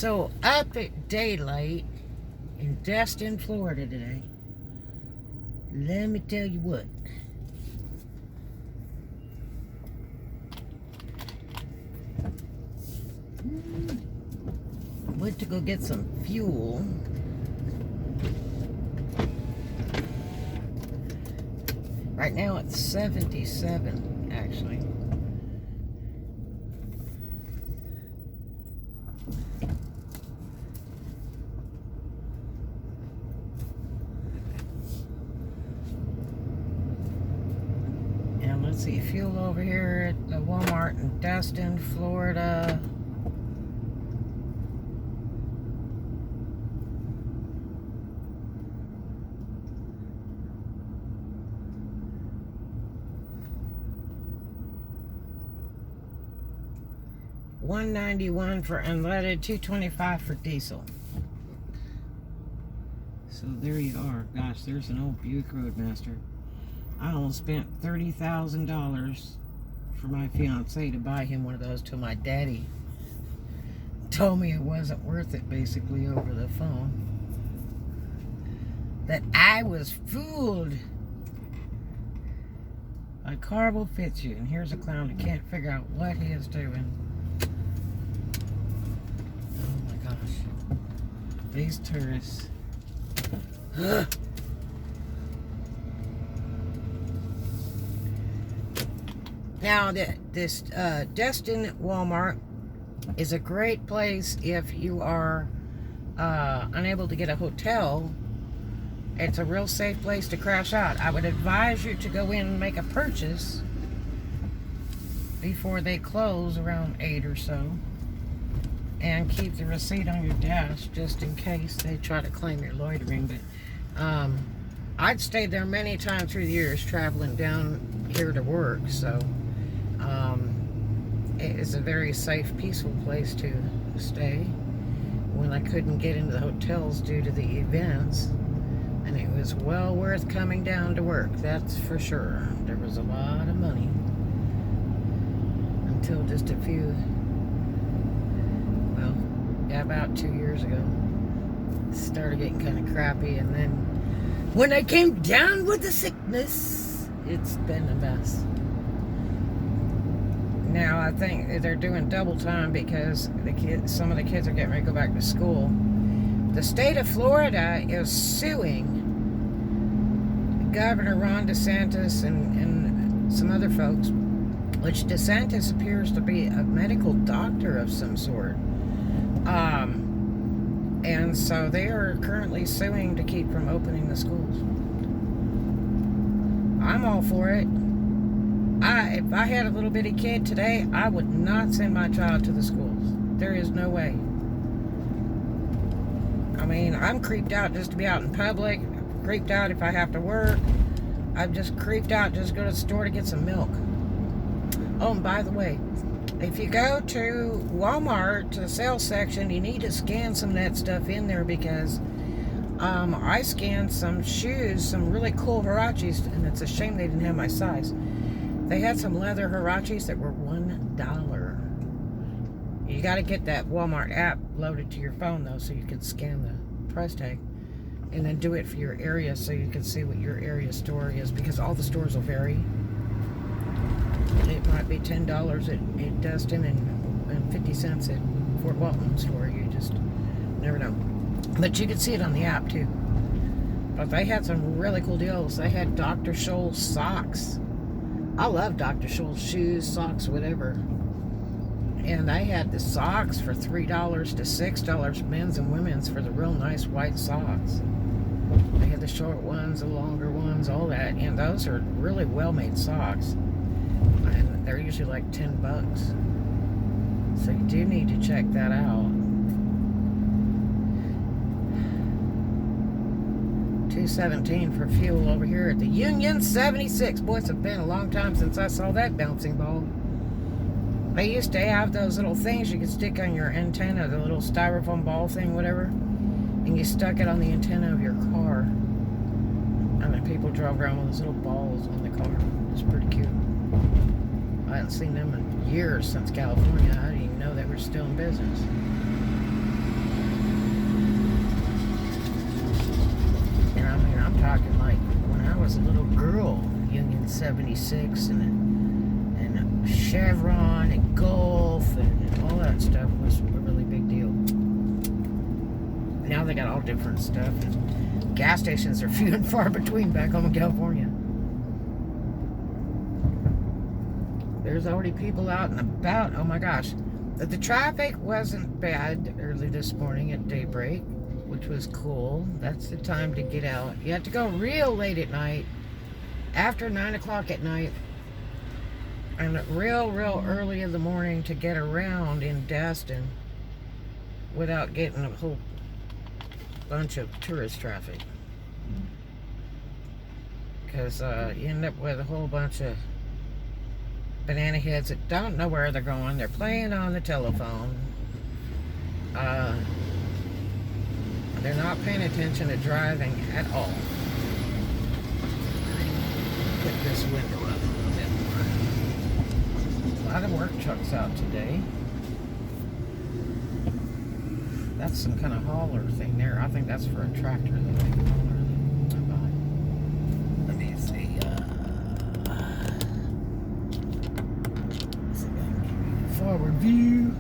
So up at daylight in Destin, Florida today, let me tell you what. Went to go get some fuel. Right now it's 77, actually. And let's see, fuel over here at the Walmart in Destin, Florida. $1.91 for unleaded, $2.25 for diesel. So there you are. Gosh, there's an old Buick Roadmaster. I almost spent $30,000 for my fiance to buy him one of those till my daddy told me it wasn't worth it, basically, over the phone. That I was fooled. A car will fit you, and here's a clown that can't figure out what he is doing. Oh my gosh. These tourists. Now, this Destin Walmart is a great place if you are unable to get a hotel. It's a real safe place to crash out. I would advise you to go in and make a purchase before they close around 8 or so. And keep the receipt on your desk just in case they try to claim your loitering. But I'd stayed there many times through the years traveling down here to work. So it is a very safe, peaceful place to stay when I couldn't get into the hotels due to the events. And it was well worth coming down to work, that's for sure. There was a lot of money. Until just a few, well, yeah, about 2 years ago. It started getting kind of crappy, and then when I came down with the sickness, it's been a mess. Now I think they're doing double time because some of the kids are getting ready to go back to school. The state of Florida is suing Governor Ron DeSantis and some other folks, which DeSantis appears to be a medical doctor of some sort. And so they are currently suing to keep from opening the schools. I'm all for it. If I had a little bitty kid today, I would not send my child to the schools. There is no way. I mean, I'm creeped out just to be out in public. I'm creeped out if I have to work. I'm just creeped out just to go to the store to get some milk. Oh, and by the way, if you go to Walmart, to the sales section, you need to scan some of that stuff in there because I scanned some shoes, some really cool Huaraches, and it's a shame they didn't have my size. They had some leather Huaraches that were $1. You got to get that Walmart app loaded to your phone, though, so you can scan the price tag. And then do it for your area so you can see what your area store is, because all the stores will vary. It might be $10 at Destin and 50 cents at Fort Walton store. You just never know. But you can see it on the app, too. But they had some really cool deals. They had Dr. Scholl's socks. I love Dr. Scholl's shoes, socks, whatever. And I had the socks for $3 to $6, men's and women's, for the real nice white socks. They had the short ones, the longer ones, all that. And those are really well-made socks. And they're usually like $10. So you do need to check that out. $2.17 for fuel over here at the Union 76. Boy, it's been a long time since I saw that bouncing ball. They used to have those little things you could stick on your antenna, the little styrofoam ball thing, whatever, and you stuck it on the antenna of your car. And then people drove around with those little balls on the car. It's pretty cute. I hadn't seen them in years since California. I didn't even know they were still in business. talking like when I was a little girl, Union 76 and Chevron and Gulf and all that stuff was a really big deal. Now they got all different stuff, and gas stations are few and far between back home in California. There's already people out and about. Oh my gosh. The traffic wasn't bad early this morning at daybreak, which was cool. That's the time to get out. You have to go real late at night, after 9 o'clock at night, and real early in the morning to get around in Destin without getting a whole bunch of tourist traffic. Because you end up with a whole bunch of banana heads that don't know where they're going. They're playing on the telephone. They're not paying attention to driving at all. Put this window up a little bit more. A lot of work trucks out today. That's some kind of hauler thing there. I think that's for a tractor. Let me see. Forward view.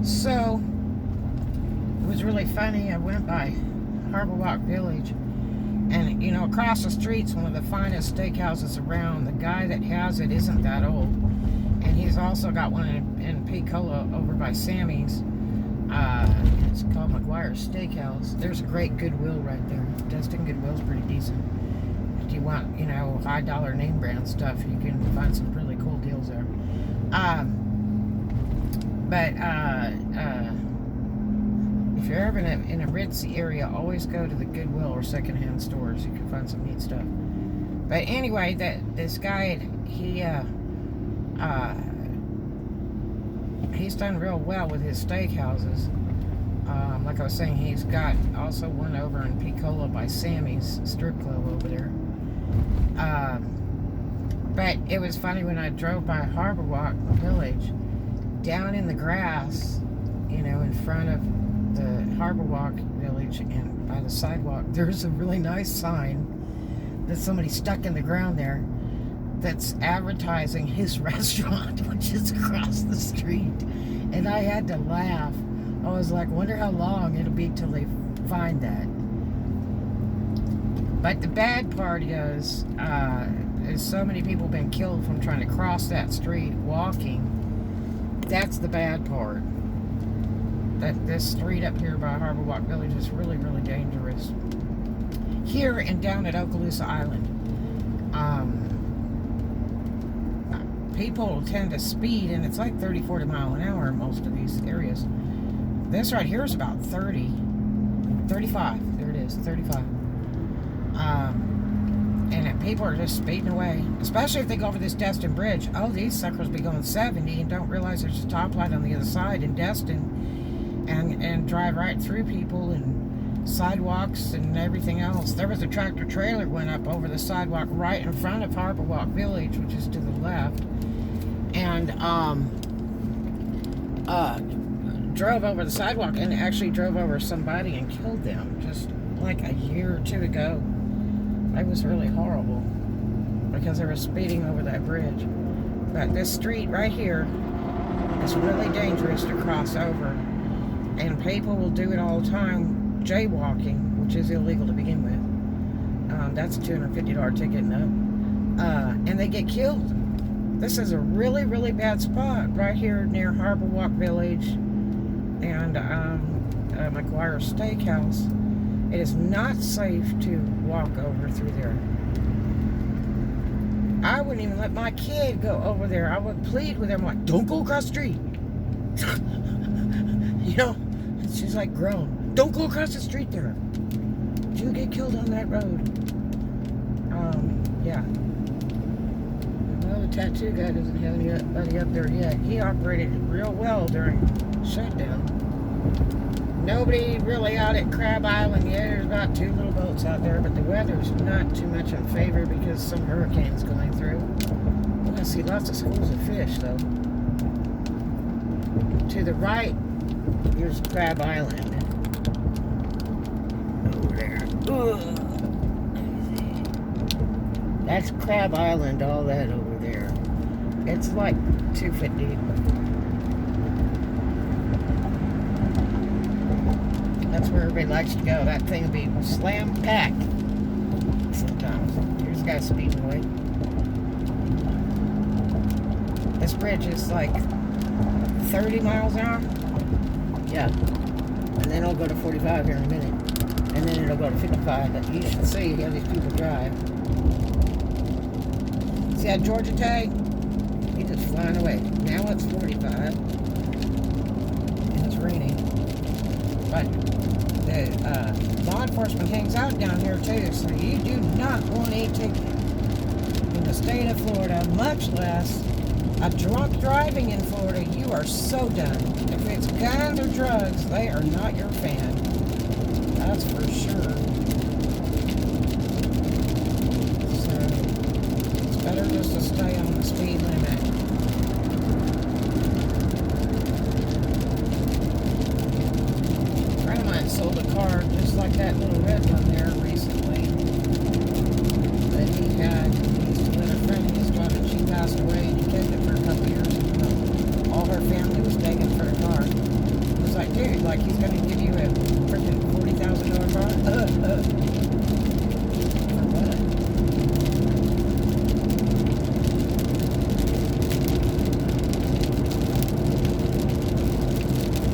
So it was really funny. I went by Harbor Walk Village, and you know, across the street's one of the finest steakhouses around. The guy that has it isn't that old, and he's also got one in Picola over by Sammy's. It's called McGuire's Steakhouse. There's a great Goodwill right there. Destin Goodwill's pretty decent. If you want, you know, high dollar name brand stuff, you can find some really cool deals there. If you're ever in a ritzy area, always go to the Goodwill or secondhand stores. You can find some neat stuff. But anyway, this guy, he's done real well with his steakhouses. Like I was saying, he's got also one over in Picola by Sammy's strip club over there. But it was funny when I drove by Harbor Walk Village, down in the grass, you know, in front of the Harbor Walk Village and by the sidewalk, there's a really nice sign that somebody stuck in the ground there that's advertising his restaurant, which is across the street. And I had to laugh. I was like, wonder how long it'll be till they find that. But the bad part is so many people have been killed from trying to cross that street walking. That's the bad part. That this street up here by Harbor Walk Village is really dangerous. Here and down at Okaloosa Island, people tend to speed, and it's like 30, 40 mile an hour in most of these areas. This right here is about 30, 35. There it is, 35. And people are just speeding away, especially if they go over this Destin Bridge. Oh, these suckers be going 70 and don't realize there's a stoplight on the other side in Destin, and drive right through people and sidewalks and everything else. There was a tractor trailer went up over the sidewalk right in front of Harbor Walk Village, which is to the left, and drove over the sidewalk and actually drove over somebody and killed them just like a year or two ago. It was really horrible because they were speeding over that bridge. But this street right here is really dangerous to cross over, and people will do it all the time, jaywalking, which is illegal to begin with. That's a $250 ticket and up. And they get killed. This is a really bad spot right here near Harbor Walk Village and McGuire's Steakhouse. It is not safe to walk over through there. I wouldn't even let my kid go over there. I would plead with him like, don't go across the street. You know, she's like grown. Don't go across the street there. You'll get killed on that road. Yeah. Well, the tattoo guy doesn't have anybody up there yet. He operated real well during shutdown. Nobody really out at Crab Island yet. There's about 2 little boats out there, but the weather's not too much in favor because some hurricane's going through. We're going to see lots of schools of fish, though. To the right, here's Crab Island. over there. Ugh. That's Crab Island, all that over there. It's like 2 feet deep. That's where everybody likes to go. That thing will be slam packed sometimes. Here's a guy speeding away. This bridge is like 30 miles an hour. Yeah. And then it'll go to 45 here in a minute. And then it'll go to 55. But you should see how these people drive. See that Georgia tag? He's just flying away. Now it's 45. And it's raining. But the law enforcement hangs out down here too. So you do not want a ticket in the state of Florida, much less a drunk driving in Florida. You are so done. If it's guns or drugs, they are not your fan. That's for sure. So it's better just to stay on the speed limit. A friend of mine sold a car just like that little red one there recently. That he had. He used to let a friend of his daughter. She passed away, and he kept it for a couple years. And all her family was begging for a car. It was like, dude, like he's going to give you a freaking $40,000 car? For what?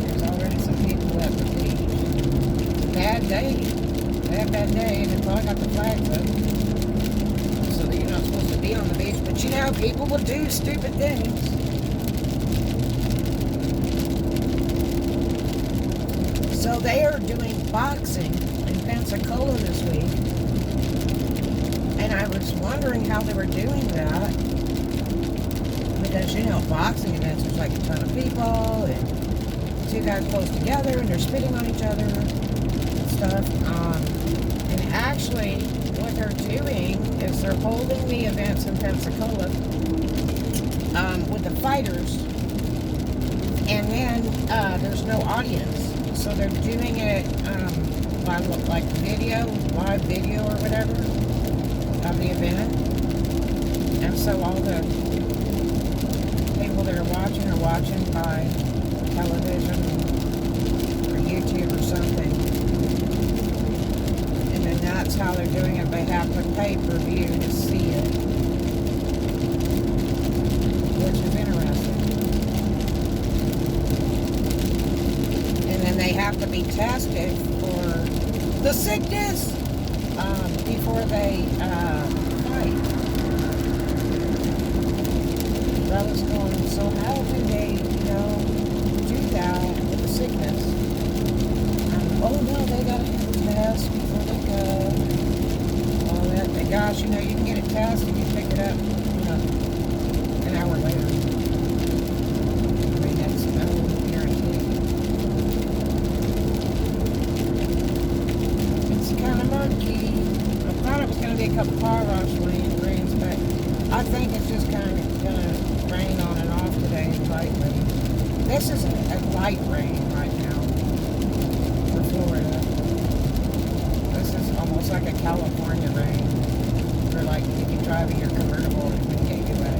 There's already some people at the beach. Bad day. They have a bad day, and they probably got the flags up. So that you're not supposed to be on the beach. But you know, people will do stupid things. So they are doing boxing in Pensacola this week. And I was wondering how they were doing that. Because, you know, boxing events, there's like a ton of people, and two guys close together, and they're spitting on each other and stuff. And actually, what they're doing is they're holding the events in Pensacola with the fighters, and then there's no audience. So they're doing it by like live video or whatever of the event. And so all the people that are watching by television or YouTube or something. And then that's how they're doing it. They have to pay-per-view to see it. Which is interesting. They have to be tested for the sickness before they fight. So I was going, so how do they, do that with the sickness? Oh no, they gotta have a test before they go. All that. And gosh, you can get a test and you pick it up, an hour later. I mean, that's no guarantee. Kind of murky. I thought it was going to be a couple car wash rains, but I think it's just kind of going to rain on and off today lightly. This is a light rain right now for Florida. This is almost like a California rain. For like if you're driving your convertible and you can't get wet.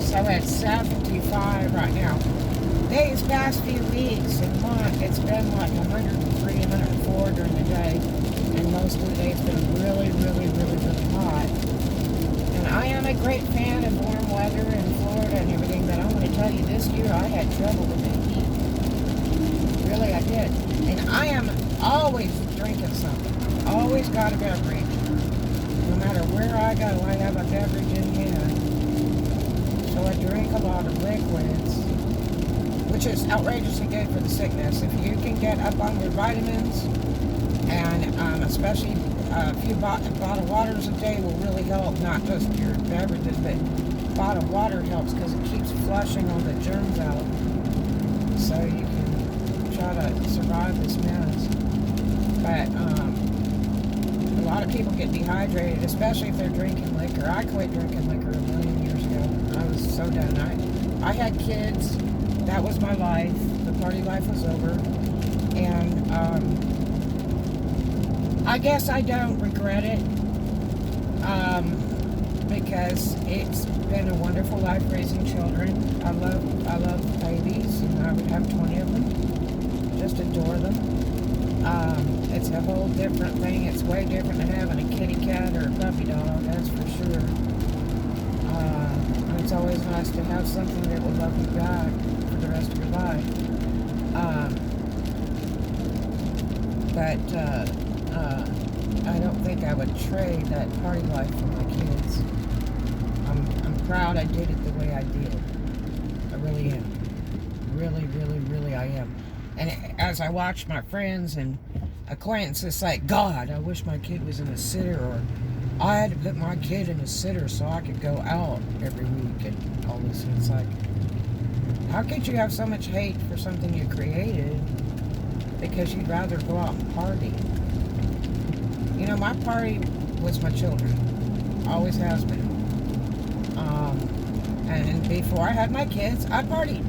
So it's 75 right now. These past few weeks and months, it's been like 103, 104 during the day. And most of the day it's been really, really, really, really hot. And I am a great fan of warm weather in Florida and everything, but I want to tell you, this year I had trouble with the heat. Really, I did. And I am always drinking something. Always got a beverage. No matter where I go, I have a beverage in hand. So I drink a lot of liquids, which is outrageously good for the sickness. If you can get up on your vitamins, and especially a few bottled waters a day will really help. Not just your beverages, but bottled water helps because it keeps flushing all the germs out. So you can try to survive this mess. But a lot of people get dehydrated, especially if they're drinking liquor. I quit drinking liquor a million years ago. I was so done. I had kids. That was my life. The party life was over. And I guess I don't regret it. Because it's been a wonderful life raising children. I love babies, and I would have 20 of them. Just adore them. It's a whole different thing. It's way different than having a kitty cat or a puppy dog, that's for sure. And it's always nice to have something that will love you back for the rest of your life. I don't think I would trade that party life for my kids. I'm proud I did it the way I did. I really am. Really, really, really I am. And as I watch my friends and acquaintances say, God, I wish my kid was in a sitter, or I had to put my kid in a sitter so I could go out every week and all this. And it's like, how could you have so much hate for something you created because you'd rather go out and party? You know, my party was my children. Always has been. And before I had my kids, I partied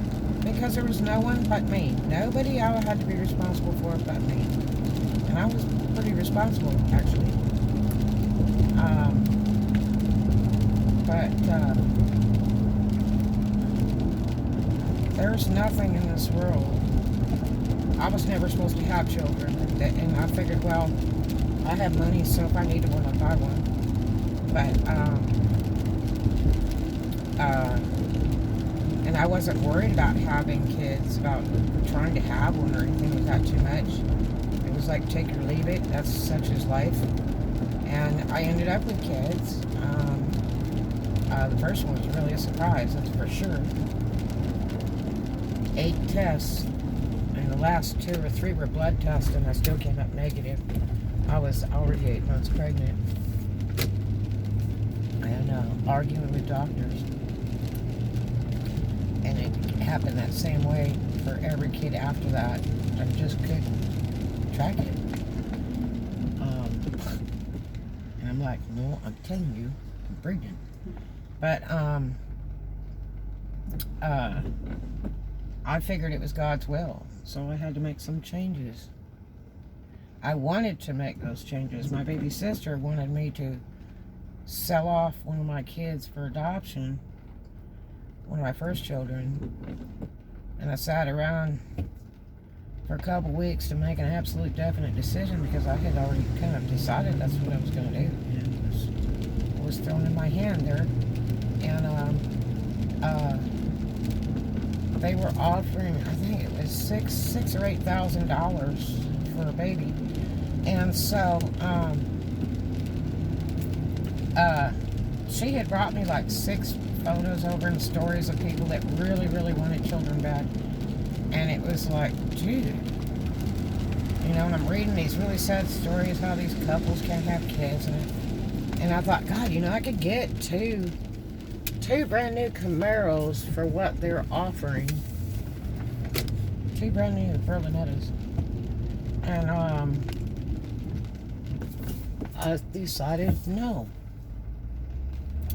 because there was no one but me. Nobody I had to be responsible for but me. And I was pretty responsible, actually. There's nothing in this world. I was never supposed to have children. And I figured, well, I have money, so if I need one, I'll buy one. And I wasn't worried about having kids, about trying to have one or anything like that too much. It was like take it or leave it. That's such is life. And I ended up with kids. The first one was really a surprise, that's for sure. 8 tests, and the last 2 or 3 were blood tests, and I still came up negative. I was already 8 months pregnant. And arguing with doctors. And it happened that same way for every kid after that. I just couldn't track it. And I'm like, no, I'm telling you, I'm pregnant. But I figured it was God's will, so I had to make some changes. I wanted to make those changes. My baby sister wanted me to sell off one of my kids for adoption, one of my first children, and I sat around for a couple weeks to make an absolute definite decision because I had already kind of decided that's what I was going to do. It was thrown in my hand there, and they were offering, I think it was $6,000 or $8,000 for a baby, and so she had brought me like 6 photos over and stories of people that really, really wanted children back. And it was like, dude, you know, and I'm reading these really sad stories how these couples can't have kids. And I thought, God, you know, I could get two brand new Camaros for what they're offering. 2 brand new Berlinettas. And I decided no.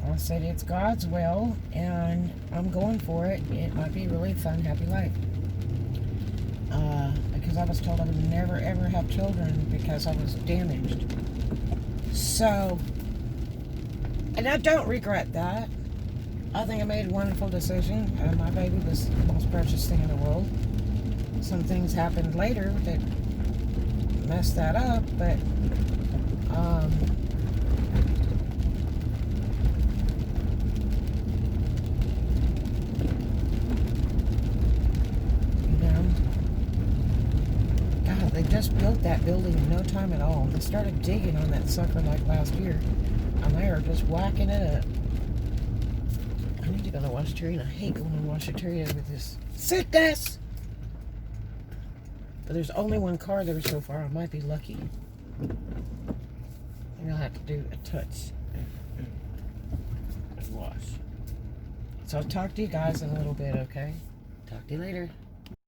I said, it's God's will, and I'm going for it. It might be a really fun, happy life. Because I was told I would never, ever have children because I was damaged. So, and I don't regret that. I think I made a wonderful decision. My baby was the most precious thing in the world. Some things happened later that messed that up, but they just built that building in no time at all. They started digging on that sucker like last year, and they are just whacking it up. I need to go to Washateria. I hate going to Washateria with this sickness. But there's only one car there so far. I might be lucky. Maybe I'll have to do a touch and wash. So I'll talk to you guys in a little bit, okay? Talk to you later.